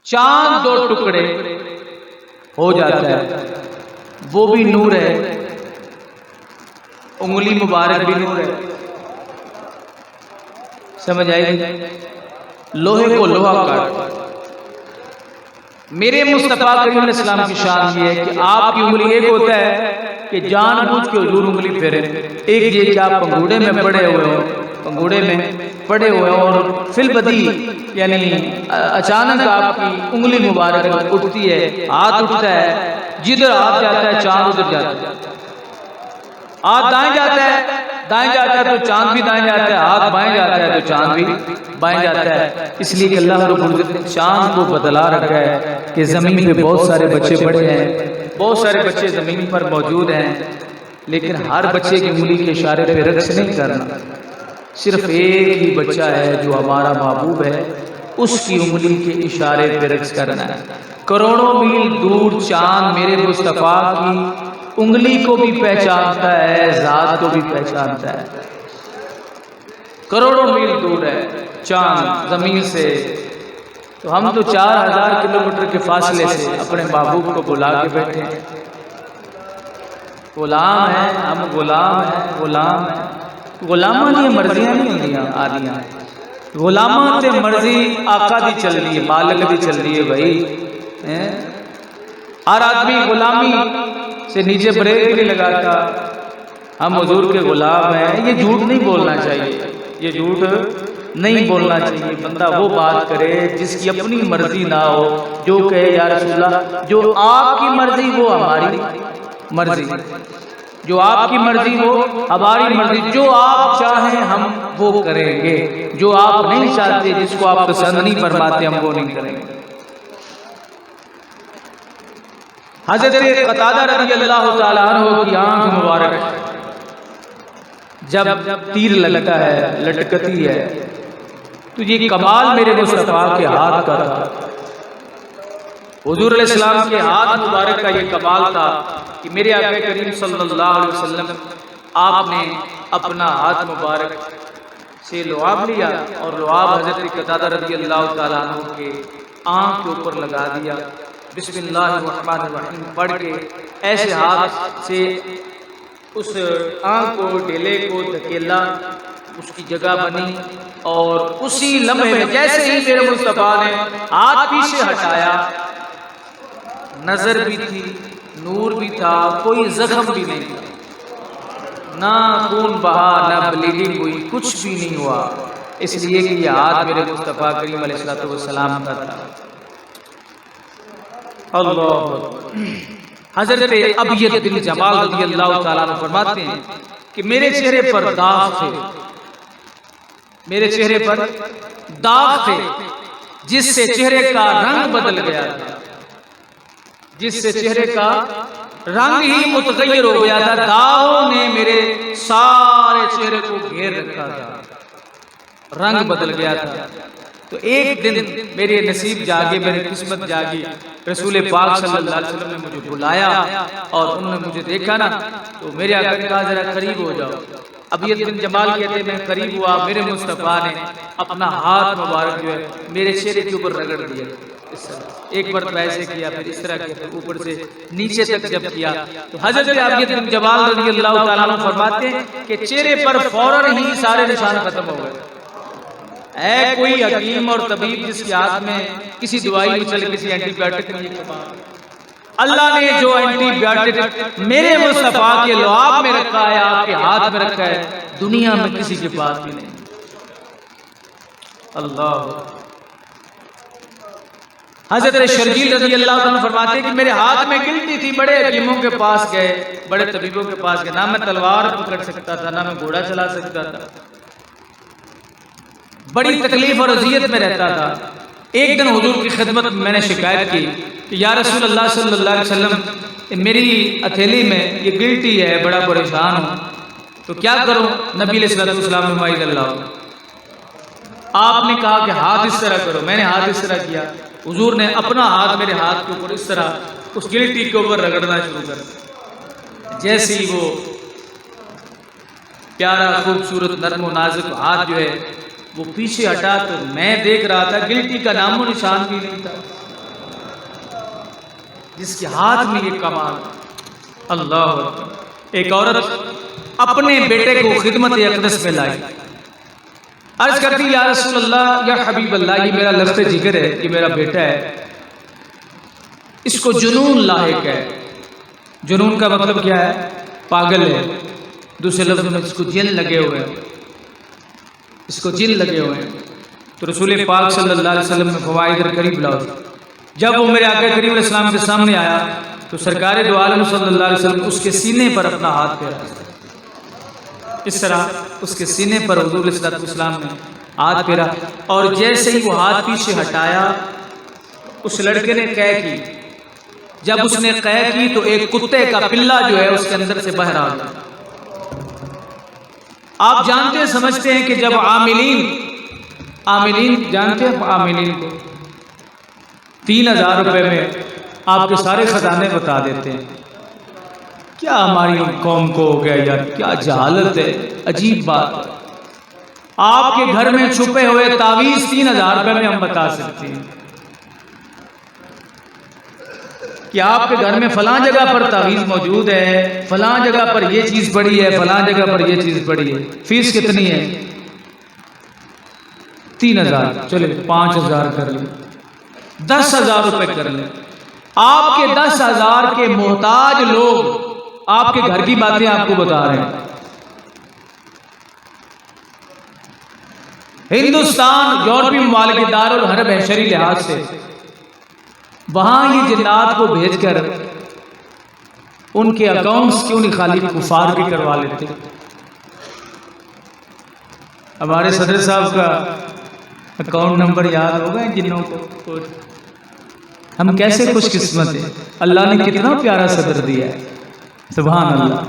چاند دو ٹکڑے ہو جاتا ہے. وہ بھی نور ہے، انگلی مبارک بھی نور ہے. سمجھ آئی؟ لوہے کو لوہا کاٹ. میرے مصطفیٰ کریم علیہ السلام کی شان یہ ہے کہ آپ کی انگلی ایک ہوتا ہے کہ جان بوجھ کے حضور انگلی پھیرے، ایک یہ کہ آپ پنگوڑے میں پڑے ہوئے ہو، پنگوڑے میں پڑے ہوئے ہو اور فی البدی یعنی اچانک آپ کی انگلی مبارک اٹھتی ہے، ہاتھ اٹھتا ہے، جدھر ہاتھ جاتا ہے چاند ادھر جاتا ہے. ہاتھ دائیں جاتا ہے تو چاند بھی دائیں جاتا ہے، ہاتھ بائیں جاتا ہے تو چاند بھی بائیں جاتا ہے. اس لیے کہ اللہ رب العزت نے چاند کو بدلا رکھا ہے کہ زمین پہ بہت سارے بچے پڑے ہیں، بہت سارے بچے زمین پر موجود ہیں، لیکن ہر بچے کی انگلی کے اشارے پہ رقص نہیں کرنا. صرف ایک ہی بچہ ہے جو ہمارا محبوب ہے، اس کی انگلی کے اشارے پہ رقص کرنا ہے. کروڑوں میل دور چاند میرے مصطفیٰ کی انگلی کو بھی پہچانتا ہے، ذات کو بھی پہچانتا ہے. کروڑوں میل دور ہے چاند زمین سے، تو ہم تو 4000 کلومیٹر کے فاصلے سے اپنے محبوب کو بلا کے بیٹھے ہیں. غلام ہیں ہم، غلام ہیں، غلام ہیں. غلاماں دی مرضیاں نہیں ہوندیاں آدیاں، غلاماں تے مرضی آقا دی چل رہی ہے، مالک دی چل رہی ہے. بھائی ہر آدمی غلامی سے نیچے بریک نہیں لگاتا. ہم حضور کے غلام ہیں. یہ جھوٹ نہیں بولنا چاہیے، یہ جھوٹ نہیں بولنا چاہیے. بندہ وہ بات کرے جس کی اپنی مرضی نہ ہو، جو کہے یا رسول اللہ جو آپ کی مرضی وہ ہماری مرضی، جو آپ کی مرضی وہ ہماری مرضی، جو آپ چاہیں ہم وہ کریں گے، جو آپ نہیں چاہتے، جس کو آپ پسند نہیں فرماتے ہم وہ نہیں کریں گے. حضرت قتادہ رضی اللہ تعالیٰ عنہ کی آنکھ مبارک جب تیر لگتا ہے، لٹکتی ہے، تو یہ کمال میرے مصطفیٰ کے ہاتھ کا تھا. حضور علیہ السلام کے ہاتھ مبارک کا یہ کمال تھا کہ میرے آقا کریم صلی اللہ علیہ وسلم آپ نے اپنا ہاتھ مبارک سے لعاب لیا اور لعاب حضرت قتادہ رضی اللہ تعالیٰ عنہ کے آنکھ کے اوپر لگا دیا. بسم اللہ الرحمن الرحیم پڑھ کے ایسے ہاتھ سے اس آنکھ کو ڈیلے کو دھکیلا اس کی جگہ بنی، اور اسی لمحے میں جیسے ہی میرے مصطفیٰ نے ہاتھ پیچھے ہٹایا، نظر بھی تھی، نور بھی تھا، کوئی زخم بھی نہیں تھا، نہ خون بہا، نہ بلیڈنگ ہوئی، کچھ بھی نہیں ہوا، اس لیے کہ یہ ہاتھ میرے مصطفیٰ کریم علیہ السلام کا تھا۔ اللہ حضرت ابیض بن جمال رضی اللہ تعالیٰ عنہ فرماتے ہیں کہ میرے چہرے پر داغ تھے، میرے چہرے پر داغ تھے جس سے چہرے کا رنگ بدل گیا تھا، جس سے چہرے کا رنگ ہی متغیر ہو گیا تھا، داغوں نے میرے سارے چہرے کو گھیر رکھا تھا، رنگ بدل گیا تھا۔ تو ایک دن میرے نصیب جاگے، میری قسمت جاگی، رسول پاک صلی اللہ علیہ وسلم نے مجھے بلایا اور انہوں نے مجھے دیکھا نا، تو میرے آقا نے کہا ذرا قریب ہو جاؤ۔ ابیض بن جمال کہتے ہیں میں قریب ہوا، میرے مصطفیٰ نے اپنا ہاتھ مبارک جو ہے میرے چہرے کے اوپر رگڑ دیا، اس طرح ایک مرتبہ ایسے کیا، پھر اس طرح کیا، پھر اوپر سے نیچے تک جب کیا، تو حضرت ابیض بن جمال رضی اللہ تعالیٰ عنہ فرماتے ہیں کہ چہرے پر فوراً ہی سارے نشان ختم ہو گئے۔ ہے کوئی حکیم اور طبیب جس کے ہاتھ میں کسی دوائی اچھل، کسی اینٹی بائیوٹک نہیں ہے، اللہ نے جو اینٹی بائیوٹک میرے مصطفیٰ کے لعاب میں رکھا ہے، آپ کے ہاتھ میں رکھا ہے، دنیا میں کسی کے پاس بھی نہیں۔ اللہ حضرت شرجیل رضی اللہ عنہ فرماتے ہیں کہ میرے ہاتھ میں گلٹی تھی، بڑے حکیموں کے پاس گئے، بڑے طبیبوں کے پاس گئے، نہ میں تلوار پکڑ سکتا تھا، نہ میں گھوڑا چلا سکتا تھا، بڑی تکلیف اور اذیت میں رہتا تھا۔ ایک دن حضور کی خدمت میں میں نے شکایت کی کہ یا رسول اللہ صلی اللہ علیہ وسلم میری ہتھیلی میں یہ گلٹی ہے، بڑا پریشان ہوں، تو کیا کروں؟ نبی علیہ السلام نے فرمایا اللہ، آپ نے کہا کہ ہاتھ اس طرح کرو، میں نے ہاتھ اس طرح کیا، حضور نے اپنا ہاتھ میرے ہاتھ کے اوپر اس طرح اس گلٹی کے اوپر رگڑنا شروع کر، جیسے ہی وہ پیارا خوبصورت نرم و نازک ہاتھ جو ہے وہ پیچھے ہٹا تو میں دیکھ رہا تھا گلٹی کا نام و نشان بھی نہیں تھا، جس کے ہاتھ میں یہ کمال۔ اللہ اکبر۔ ایک عورت اپنے بیٹے کو خدمت اقدس میں لائی، عرض کرتی یا رسول اللہ، یا حبیب اللہ، یہ میرا لخت جگر ہے، یہ میرا بیٹا ہے، اس کو جنون لاحق ہے۔ جنون کا مطلب کیا ہے؟ پاگل ہے، دوسرے لفظ میں اس کو جن لگے ہوئے ہیں، اس کو جن لگے ہوئے ہیں۔ تو رسول پاک صلی اللہ علیہ وسلم نے فرمایا ادھر قریب لاؤ۔ جب وہ میرے آقا کریم علیہ السلام کے سامنے آیا تو سرکار دو عالم صلی اللہ علیہ وسلم اس کے سینے پر اپنا ہاتھ پھیرا، اس طرح اس کے سینے پر حضور علیہ السلام نے ہاتھ پھیرا، اور جیسے ہی وہ ہاتھ پیچھے ہٹایا اس لڑکے نے قے کی۔ جب اس نے قے کی تو ایک کتے کا پلہ جو ہے اس کے اندر سے باہر آ گیا۔ آپ جانتے ہیں، سمجھتے ہیں کہ جب عاملین جانتے ہیں عاملین کو 3000 روپے میں آپ کے سارے خزانے بتا دیتے ہیں، کیا ہماری قوم کو ہو گیا یار، کیا جہالت ہے، عجیب بات ہے۔ آپ کے گھر میں چھپے ہوئے تعویذ 3000 روپے میں ہم بتا سکتے ہیں کہ آپ کے گھر میں فلاں جگہ پر تعویذ موجود ہے، فلاں جگہ پر یہ چیز پڑی ہے، فلاں جگہ پر یہ چیز پڑی ہے، فیس کتنی ہے؟ 3000، چلے 5000 کر لیں، 10000 روپے کر لیں۔ آپ کے 10000 کے محتاج لوگ آپ کے گھر کی باتیں آپ کو بتا رہے ہیں۔ ہندوستان یورپی ممالک دارالحرب ہے شرعی لحاظ سے، وہاں یہ جنات کو بھیج کر ان کے اکاؤنٹس کیوں نہیں خالی کفار کے کروا لیتے؟ ہمارے صدر صاحب کا اکاؤنٹ نمبر یاد ہوگا جنوں کو؟ ہم کیسے خوش قسمت ہیں، اللہ نے کتنا پیارا صدر دیا ہے، سبحان اللہ۔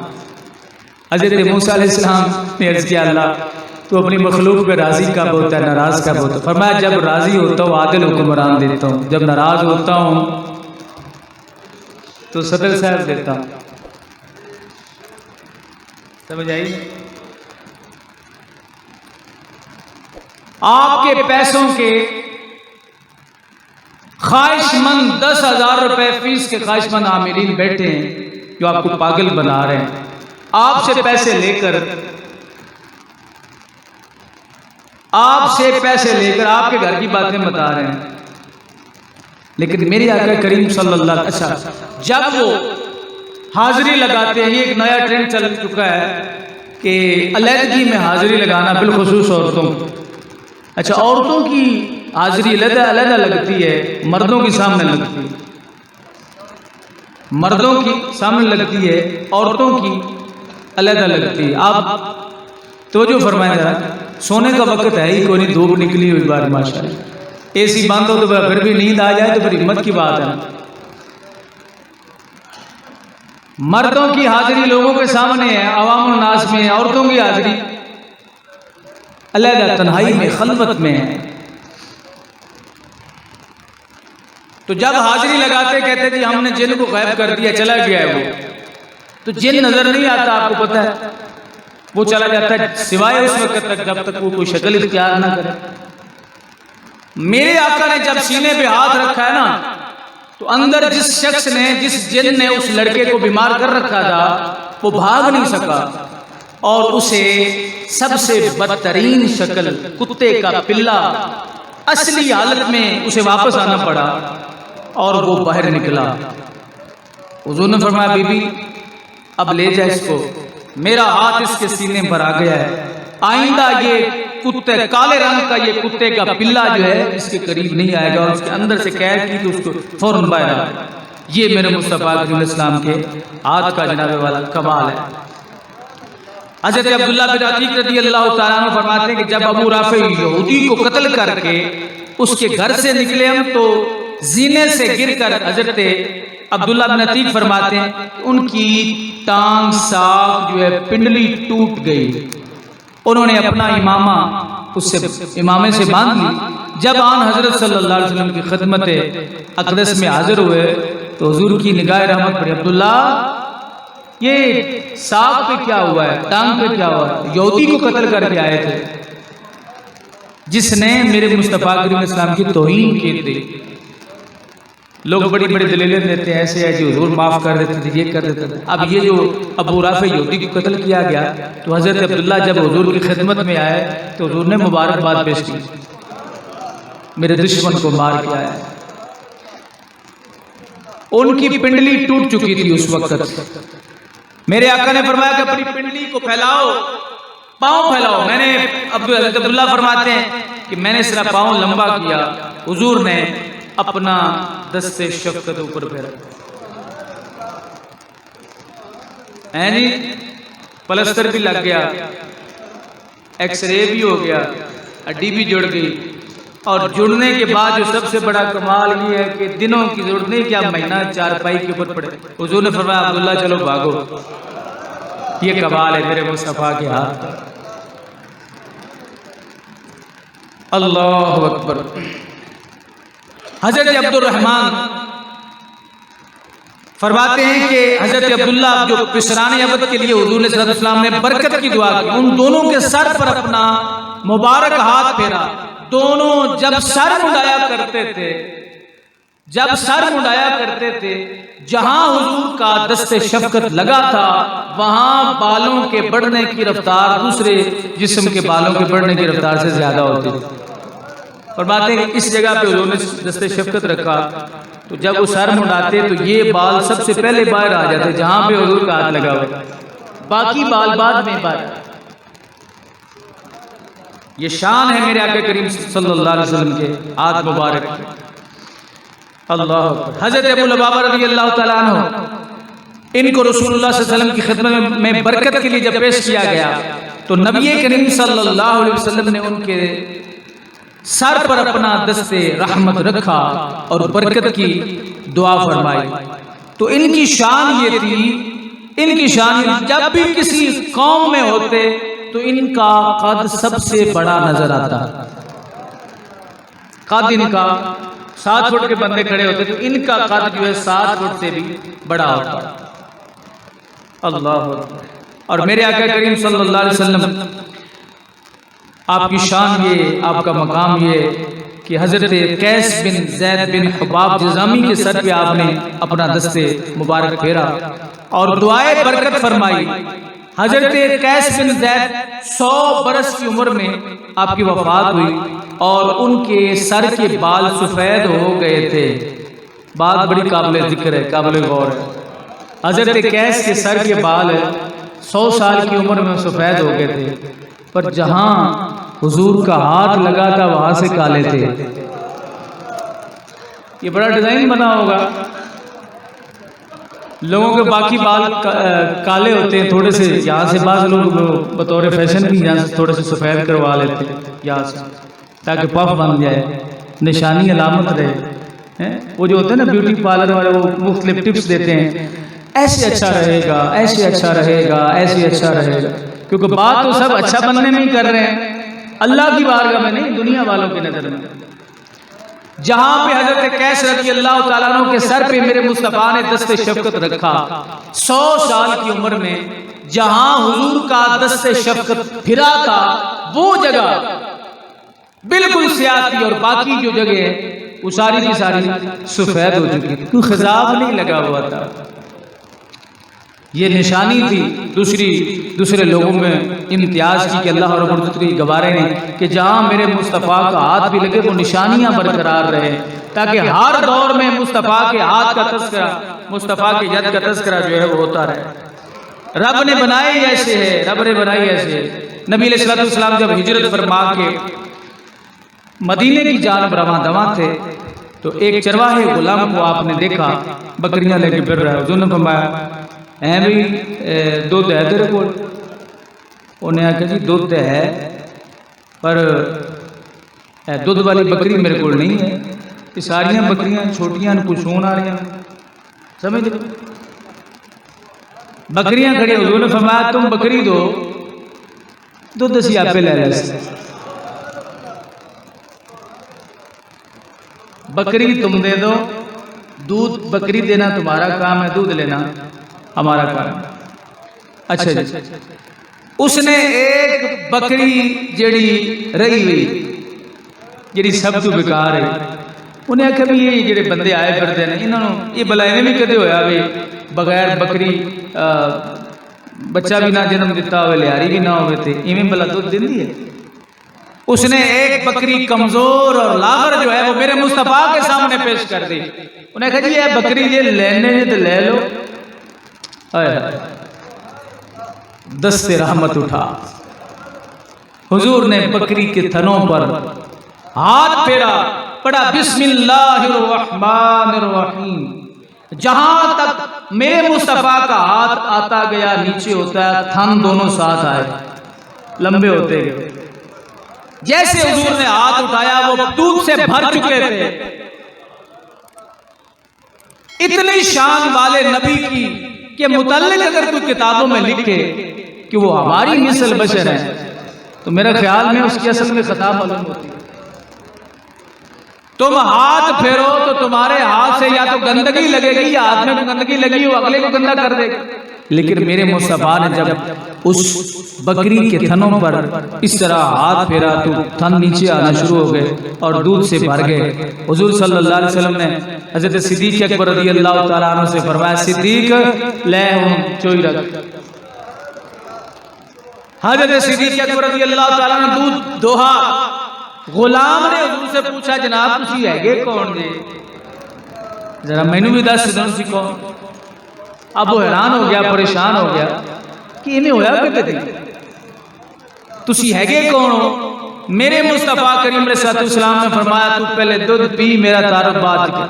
حضرت موسیٰ علیہ السلام نے عرض کیا اللہ تو اپنی مخلوق پہ راضی کب ہوتا ہے، ناراض کب ہوتا ہے؟ فرمایا جب راضی ہوتا ہوں عادل حکمران دیتا ہوں، جب ناراض ہوتا ہوں تو صدر صاحب دیتا ہوں۔ سمجھ آئی؟ آپ کے پیسوں کے خواہش مند 10000 روپے فیس کے خواہش مند عاملین بیٹھے ہیں جو آپ کو پاگل بنا رہے ہیں، آپ سے پیسے لے کر آپ سے پیسے لے کر آپ کے گھر کی باتیں بتا رہے ہیں، لیکن میرے آقا کریم صلی اللہ علیہ وسلم اچھا جب وہ حاضری لگاتے ہیں، یہ ایک نیا ٹرینڈ چل چکا ہے کہ علیحدگی میں حاضری لگانا، بالخصوص عورتوں کی. اچھا عورتوں کی حاضری علیحدہ لگتی ہے، مردوں کی سامنے لگتی ہے. مردوں کی سامنے لگتی ہے، عورتوں کی علیحدہ لگتی ہے. آپ توجہ فرمائیں ذرا، سونے کا وقت ہے ہی کوئی نہیں، دھوپ نکلی ہوئی بار ماشاءاللہ، اے سی بند ہو تو پھر بھی نیند آ جائے تو پھر ہمت کی بات ہے. مردوں کی حاضری لوگوں کے سامنے ہے، عوام الناس میں، عورتوں کی حاضری علیحدہ تنہائی میں، خلوت میں ہے. تو جب حاضری لگاتے کہتے جی ہم نے جن کو غائب کر دیا، چلا گیا ہے وہ، تو جن نظر نہیں آتا، آپ کو پتہ ہے وہ چلا جاتا ہے سوائے اس وقت تک جب تک وہ کوئی شکل اختیار نہ کرے. میرے آقا نے جب سینے پہ ہاتھ رکھا ہے نا، تو اندر جس شخص نے، جس جن نے اس لڑکے کو بیمار کر رکھا تھا، وہ بھاگ نہیں سکا اور اسے سب سے بدترین شکل، کتے کا پلہ، اصلی حالت میں اسے واپس آنا پڑا اور وہ باہر نکلا. حضور نے فرمایا بی بی اب لے جا اس کو، میرا ہاتھ اس کے سینے پر آ گیا ہے، آئندہ یہ کتے کالے رنگ کا یہ کتے کا پلہ جو ہے اس کے قریب نہیں آئے گا. اور اس کے اندر سے قید کی تو اس کو فوراً باہر آ. یہ میرے مصطفیٰ علیہ السلام کے ہاتھ کا جناب والا کمال ہے. حضرت عبداللہ بن عتیق رضی اللہ تعالیٰ عنہ فرماتے ہیں کہ جب ابو رافع یہودی کو قتل کر کے اس کے گھر سے نکلے ہم، تو زینے سے گر کر حضرت عبداللہ بن عتیق فرماتے ہیں ان کی ٹانگ ساق جو ہے پنڈلی ٹوٹ گئی. انہوں نے اپنا امامہ اس سے امامے سے باندھ لی. جب آن حضرت صلی اللہ علیہ وسلم کی خدمت اقدس میں حاضر ہوئے تو حضور کی نگاہ رحمت پڑی، عبداللہ یہ ساق پہ کیا ہوا ہے، ٹانگ پہ کیا ہوا ہے؟ یہودی کو قتل کر کے آئے تھے جس نے میرے مصطفیٰ علیہ السلام کی توہین کی تھی. لوگ بڑی بڑی دلیلیں دیتے ہیں، ایسے ہے جو حضور معاف کر دیتے تھے، یہ کر دیتے تھے. اب یہ جو ابو رافع یہودی کو قتل کیا گیا، تو حضرت عبداللہ جب حضور کی خدمت میں آئے تو حضور نے مبارکباد پیش کی، میرے دشمن کو مار کے آیا. ان کی پنڈلی ٹوٹ چکی تھی اس وقت. میرے آقا نے فرمایا کہ اپنی پنڈلی کو پھیلاؤ، پاؤں پھیلاؤ. میں نے حضرت عبداللہ فرماتے ہیں کہ میں نے صرف پاؤں لمبا کیا، حضور نے اپنا دست شفقت اوپر پھیرا. پلستر بھی لگ گیا، ایکس رے بھی ہو گیا، ہڈی بھی جڑ گئی. اور جڑنے کے بعد جو سب سے بڑا کمال یہ ہے کہ دنوں کی ضرورت نہیں، کیا مہینہ چارپائی کے اوپر پڑے. حضور نے فرمایا عبداللہ چلو بھاگو. یہ کمال ہے میرے مصطفیٰ کے ہاتھ. اللہ اکبر. حضرت عبد الرحمن فرماتے ہیں کہ حضرت عبداللہ جو پسران عبد کے لیے حضور صلی اللہ علیہ وسلم نے برکت کی دعا کی، ان دونوں کے سر پر اپنا مبارک ہاتھ پھیرا. دونوں جب سر مڈایا کرتے تھے، جب سر مڈایا کرتے تھے، جہاں حضور کا دست شفقت لگا تھا وہاں بالوں کے بڑھنے کی رفتار دوسرے جسم کے بالوں کے بڑھنے کی رفتار سے زیادہ ہوتی تھی. اور باتیں اس جگہ پہ حضور نے دست شفقت رکھا تو جب وہ سر مڈاتے تو یہ بال سب سے پہلے باہر آ جاتے جہاں پہ حضور کا ہاتھ لگا ہوا، باقی بال بعد میں باہر. یہ شان ہے میرے آقا کریم صلی اللہ علیہ وسلم کے ہاتھ مبارک. اللہ. حضرت ابو لبابہ رضی اللہ تعالیٰ عنہ، ان کو رسول اللہ صلی اللہ علیہ وسلم کی خدمت میں برکت کے لیے جب پیش کیا گیا تو نبی کریم صلی اللہ علیہ وسلم نے ان کے سر پر اپنا دست رحمت رکھا اور برکت کی دعا فرمائی. تو ان کی شان یہ تھی، ان کی شان جب بھی کسی قوم میں ہوتے تو ان کا قد سب سے بڑا نظر آتا. قد ان کا 7 فٹ کے بندے کھڑے ہوتے تو ان کا قد جو ہے 7 فٹ سے بھی بڑا ہوتا. اللہ. اور میرے آقا کریم صلی اللہ علیہ وسلم، آپ کی شان یہ، آپ کا مقام یہ کہ حضرت قیس بن زید بن حباب جزامی کے سر پہ آپ نے اپنا دست مبارک پھیرا اور دعائے برکت فرمائی. حضرت قیس بن زید 100 برس کی عمر میں آپ کی وفات ہوئی اور ان کے سر کے بال سفید ہو گئے تھے. بات بڑی قابل ذکر ہے، قابل غور ہے. حضرت قیس کے سر کے بال 100 سال کی عمر میں سفید ہو گئے تھے، پر جہاں حضور کا ہاتھ لگا تھا وہاں سے کالے تھے. یہ بڑا ڈیزائن بنا ہوگا. لوگوں کے باقی بال کالے ہوتے ہیں تھوڑے سے، یہاں سے بعض لوگ بطور فیشن بھی یہاں سے تھوڑے سے سفید کروا لیتے ہیں یہاں سے، تاکہ پف بن جائے، نشانی علامت رہے. وہ جو ہوتے ہیں نا بیوٹی پارلر والے، وہ مختلف ٹپس دیتے ہیں، ایسے اچھا رہے گا، ایسے اچھا رہے گا، ایسے اچھا رہے گا. کیونکہ بات تو سب اچھا بننے میں ہی کر رہے ہیں، اللہ کی بارگاہ میں نہیں، دنیا والوں کی نظر میں. جہاں پہ حضرت قیس رضی اللہ تعالیٰ عنہ کے سر پہ میرے مصطفیٰ نے دست شفقت رکھا 100 سال کی عمر میں، جہاں حضور کا دست شفقت پھرا تھا وہ جگہ بالکل سیاہ تھی، اور باقی جو جگہ ہے وہ ساری کی ساری سفید ہو چکی تھی، کوئی خضاب نہیں لگا ہوا تھا. یہ نشانی تھی دوسرے لوگوں میں امتیاز کی کہ اللہ رب العزت کی گوارے نے کہ جہاں میرے مصطفیٰ کا ہاتھ بھی لگے وہ نشانیاں برقرار رہے، تاکہ ہر دور میں مصطفیٰ کے ہاتھ کا تذکرہ، مصطفیٰ کے ید کا تذکرہ جو ہے وہ ہوتا رہے. رب نے بنائی ایسے ہے، رب نے بنائی ایسے ہے. نبی علیہ السلام جب ہجرت فرما کے مدینے کی جانب رواں دواں تھے تو ایک چرواہے غلام کو آپ نے دیکھا بکریاں لے کے پھر رہا ہے. حضور نے فرمایا اے بھی دودھ ہے تیرے کو؟ انہیں کہا جی دودھ ہے، پر دودھ والی بکری میرے کو نہیں ہے. یہ ساریاں بکریاں چھوٹیاں پشون آ رہی ہیں، سمجھ لو بکریاں کھڑی. حضور نے فرمایا تم بکری دو، دودھ اسی آپ پہ لے لے. بکری تم دے دو، دودھ بکری دینا تمہارا کام ہے، دودھ لینا ہمارا کام ہے. اچھا جی. اس نے ایک بکری جڑی رہی ہوئی جڑی سب تو بیکار ہے، انہیں آخیا بھی یہ جڑے بندے آئے پھرتے ہیں انہوں یہ بلائے بھی کدے ہویا بھی بغیر بکری بچہ بھی نہ جنم دیتا ہوئے، لہاری بھی نہ ہوئے تھے، ایویں بلا دودھ دیندی ہے. اس نے ایک بکری کمزور اور لاغر جو ہے وہ میرے مصطفیٰ کے سامنے پیش کر دی. انہیں کہا جی یہ بکری یہ لینے تو لے لو. دست رحمت اٹھا، حضور نے بکری کے تھنوں پر ہاتھ پھیرا، پڑھا بسم اللہ الرحمن الرحیم. جہاں تک میرے مصطفیٰ کا ہاتھ آتا گیا نیچے ہوتا ہے، تھن دونوں ساتھ آئے، لمبے ہوتے گئے. جیسے حضور نے ہاتھ اٹھایا وہ دودھ سے بھر چکے تھے. اتنی شان والے نبی کی کہ متعلق اگر کوئی کتابوں میں لکھے کہ وہ ہماری مثل بشر ہے تو میرا خیال میں اس کی اصل میں خطا معلوم ہوتی ہے. تم ہاتھ پھیرو تو تمہارے ہاتھ سے یا تو گندگی لگے گی، یا ہاتھ میں گندگی لگی ہو اگلے کو گندا کر دے گا. لیکن میرے مصطفیٰ نے جب اس بکری کے تھنوں پر اس طرح ہاتھ پھیرا تو تھن نیچے آنا شروع ہو گئے اور دودھ سے بھر گئے. حضور صلی اللہ علیہ وسلم نے حضرت صدیق اکبر رضی اللہ تعالیٰ عنہ سے فرمایا صدیق لے ہوں چوئی رکھ. حضرت صدیق اکبر رضی اللہ تعالیٰ عنہ دودھ دوہا. غلام نے حضور سے پوچھا جناب تسی ہے گے کون جی؟ ذرا مینوں بھی دس دن سی کون. اب وہ حیران ہو گیا، پریشان ہو گیا کہ انہیں ہویا کہ تسی ہے گے کون ہو؟ میرے مصطفیٰ کریم علیہ السلام نے فرمایا تو پہلے دودھ پی، میرا تعارف بعد کر.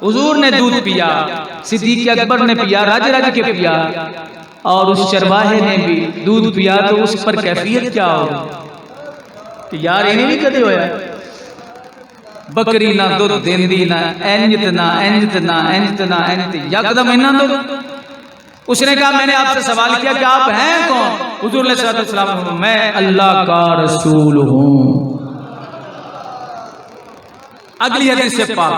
حضور نے دودھ پیا، صدیق اکبر نے پیا، رج رج کے پیا، اور اس چرواہے نے بھی دودھ پیا. تو اس پر کیفیت کیا ہوگی کہ یار انہیں نہیں کدے ہویا بکری نہ دودھ دیندی نہ انجت نہ انجت نہ انجت نہ انجت یکدم انہاں دودھ. اس نے کہا میں نے آپ سے سوال کیا کہ آپ ہیں کون؟ حضور علیہ السلام نے فرمایا میں اللہ کا رسول ہوں. اگلی حدیث سے پاک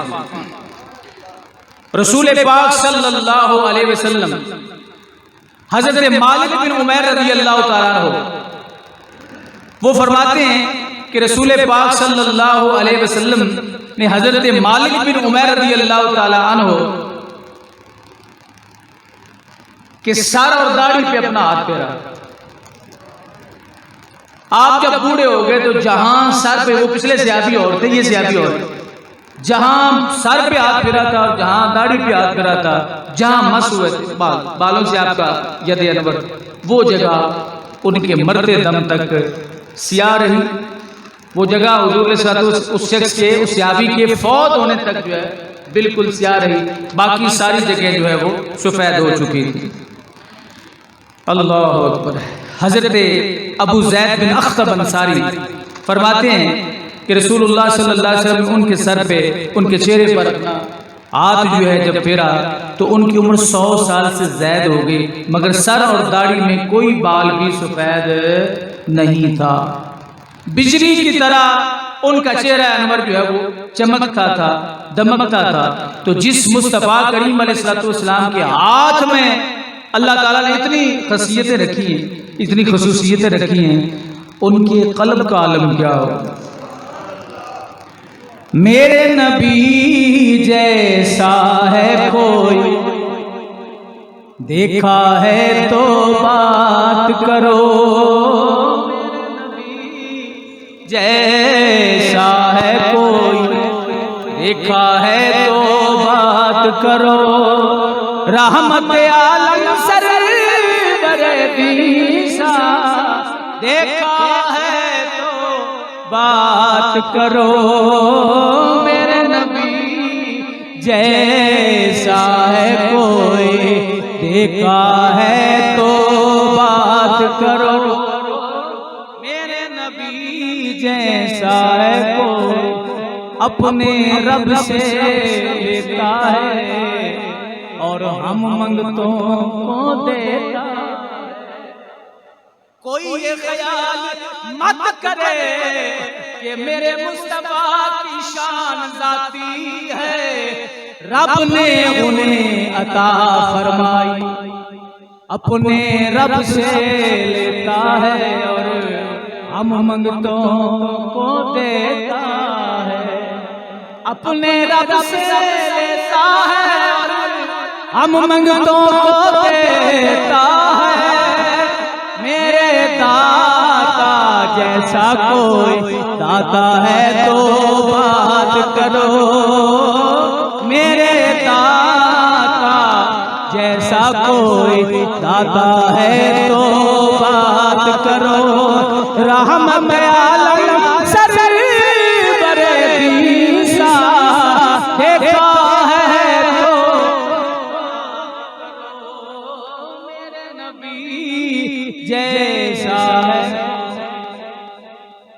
رسول پاک صلی اللہ علیہ وسلم حضرت مالک بن عمیر رضی اللہ تعالیٰ عنہ وہ فرماتے ہیں کہ رسول پاک صلی اللہ علیہ وسلم نے حضرت مالک بن عمیر رضی اللہ تعالیٰ عنہ کہ سر اور داڑھی پہ اپنا ہاتھ پھیرا. آپ جب بوڑھے ہو گئے تو جہاں سر پہ، وہ پچھلے صحابی اور تھے، یہ صحابی اور تھے، جہاں سر پہ ہاتھ پھیرا تھا، جہاں داڑھی پہ ہاتھ پھیرا تھا، جہاں مس ہوئے تھے بالوں سے آپ کا ید انور، وہ جگہ ان کے مرتے دم تک سیاہ رہی. وہ جگہ حضور علیہ الصلوۃ اس شخص کے، اس صحابی کے فوت ہونے تک جو ہے بالکل سیاہ رہی. باقی ساری جگہ جو ہے وہ سفید ہو چکی تھی. اللہ اکبر. حضرت ابو زید بن اخطب انصاری فرماتے ہیں کہ رسول اللہ صلی اللہ علیہ وسلم ان کے سر پہ، ان کے چہرے پر اپنا ہاتھ جو ہے جب پھیرا تو ان کی عمر 100 سال سے زائد ہو گئی، مگر سر اور داڑھی میں کوئی بال بھی سفید نہیں تھا. بجلی کی طرح ان کا چہرہ انور جو ہے وہ چمکتا تھا، دمکتا تھا. تو جس مصطفیٰ کریم علیہ السلام کے ہاتھ میں اللہ تعالیٰ نے اتنی خاصیتیں رکھی ہیں، اتنی خصوصیتیں رکھی ہیں، ان کے قلب کا عالم کیا ہو. میرے نبی جیسا ہے کوئی، دیکھا ہے تو بات کرو. جیسا ہے کوئی، دیکھا ہے تو بات کرو. رحمت عالم سرور دیسا، دیکھا ہے تو بات کرو. میرے نبی جیسا ہے کوئی، دیکھا ہے تو بات کرو. جیسا ہے کوئی اپنے رب سے لیتا ہے اور ہم منگتوں کو دیتا. کوئی یہ خیال مت کرے کہ میرے مصطفیٰ کی شان ذاتی ہے، رب نے انہیں عطا فرمائی، اپنے رب سے لیتا ہے اور ہم منگتوں کو دیتا ہے. اپنے رب سے لیتا ہے اور ہم منگتوں کو دیتا ہے. میرے داتا جیسا کوئی داتا ہے تو بات کرو. میرے داتا جیسا کوئی داتا ہے تو بات کرو. رحمت عالم سرور دیسا، دیکھا ہے تو میرے نبی جیسا ہے.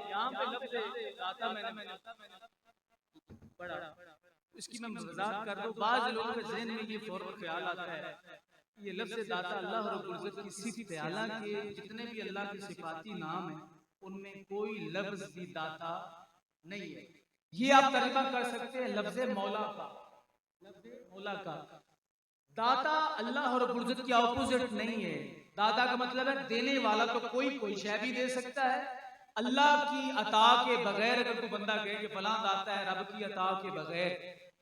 یہاں پہ لفظ داتا میں نے پڑھا، اس کی میں وضاحت کر دوں. بعض لوگوں کے ذہن میں یہ فوراً خیال آتا ہے یہ لفظ داتا اللہ رب العزت کی صفت ہے، حالانکہ جتنے بھی اللہ کے صفاتی نام ہیں ان میں کوئی لفظ بھی داتا نہیں ہے. یہ آپ ترجمہ کر سکتے ہیں لفظ مولا کا. لفظ مولا کا داتا اللہ رب العزت کی اپوزٹ نہیں ہے. داتا کا مطلب ہے دینے والا. تو کوئی شے بھی دے سکتا ہے. اللہ کی عطا کے بغیر اگر کوئی بندہ کہے کہ فلاں داتا ہے رب کی عطا کے بغیر،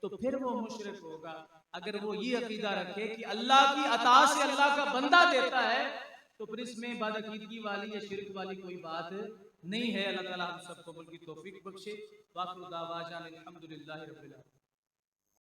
تو پھر وہ مشرک ہوگا. اگر وہ یہ عقیدہ رکھے کہ اللہ کی عطا سے اللہ کا بندہ دیتا ہے تو پھر اس میں بدعقیدگی والی یا شرک والی کوئی بات نہیں ہے. اللہ تعالیٰ ہم سب کو عمل کی توفیق بخشے. وآخر دعوانا الحمدللہ رب العالمین.